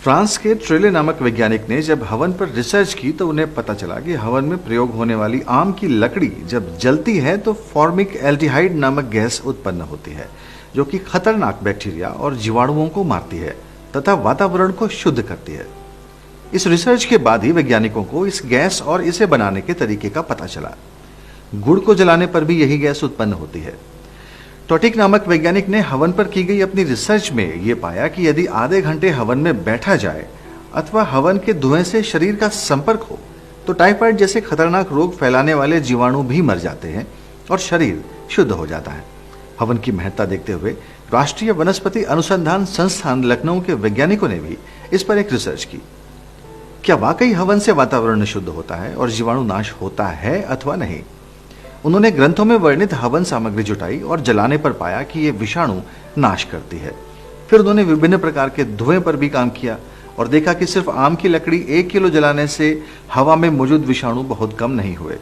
France के ट्रेले नामक वैज्ञानिक ने जब हवन पर रिसर्च की तो उन्हें पता चला कि हवन में प्रयोग होने वाली आम की लकड़ी जब जलती है तो फॉर्मिक एल्डिहाइड नामक गैस उत्पन्न होती है, जो कि खतरनाक बैक्टीरिया और जीवाणुओं को मारती है तथा वातावरण को शुद्ध करती है। इस रिसर्च के बाद ही वैज्ञानिकों को इस गैस और इसे बनाने के तरीके का पता चला। गुड़ को जलाने पर भी यही गैस उत्पन्न होती है। टोटिक नामक वैज्ञानिक ने हवन पर की गई अपनी रिसर्च में यह पाया कि यदि आधे घंटे हवन में बैठा जाए अथवा हवन के धुएं से शरीर का संपर्क हो तो टाइफाइड जैसे खतरनाक रोग फैलाने वाले जीवाणु भी मर जाते हैं और शरीर शुद्ध हो जाता है। हवन की महत्ता देखते हुए राष्ट्रीय वनस्पति अनुसंधान संस्थान लखनऊ के वैज्ञानिकों ने भी इस पर एक रिसर्च की। क्या वाकई हवन से वातावरण शुद्ध होता है और जीवाणु नाश होता है अथवा नहीं? उन्होंने ग्रंथों में वर्णित हवन सामग्री जुटाई और जलाने पर पाया कि ये विषाणु नाश करती है। फिर उन्होंने विभिन्न प्रकार के धुएं पर भी काम किया और देखा कि सिर्फ आम की लकड़ी 1 किलो जलाने से हवा में मौजूद विषाणु बहुत कम नहीं हुए,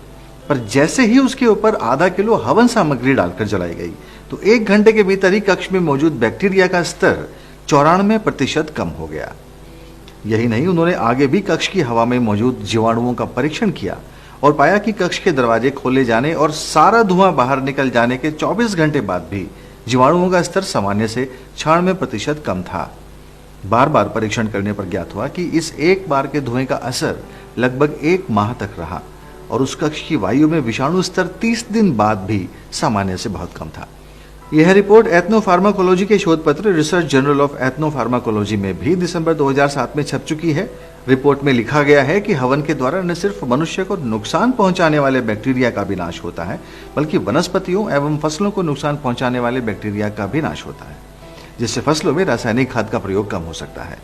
पर जैसे ही उसके ऊपर आधा किलो हवन सामग्री डालकर जलाई गई तो 1 घंटे के भीतर ही कक्ष में मौजूद बैक्टीरिया का स्तर 94% कम हो गया। यही नहीं, उन्होंने आगे भी कक्ष की हवा में मौजूद जीवाणुओं का परीक्षण किया और पाया कि कक्ष के दरवाजे खोले जाने और सारा धुआं बाहर निकल जाने के 24 घंटे बाद भी जीवाणुओं का स्तर सामान्य से 96% कम था। बार बार परीक्षण करने पर ज्ञात हुआ कि इस एक बार के धुएं का असर लगभग 1 माह तक रहा और उस कक्ष की वायु में विषाणु स्तर 30 दिन बाद भी सामान्य से बहुत कम था। यह रिपोर्ट एथनोफार्माकोलॉजी के शोध पत्र रिसर्च जर्नल ऑफ एथनोफार्माकोलॉजी में भी दिसंबर 2007 में छप चुकी है। रिपोर्ट में लिखा गया है कि हवन के द्वारा न सिर्फ मनुष्य को नुकसान पहुंचाने वाले बैक्टीरिया का भी नाश होता है, बल्कि वनस्पतियों एवं फसलों को नुकसान पहुंचाने वाले बैक्टीरिया का भी नाश होता है, जिससे फसलों में रासायनिक खाद का प्रयोग कम हो सकता है।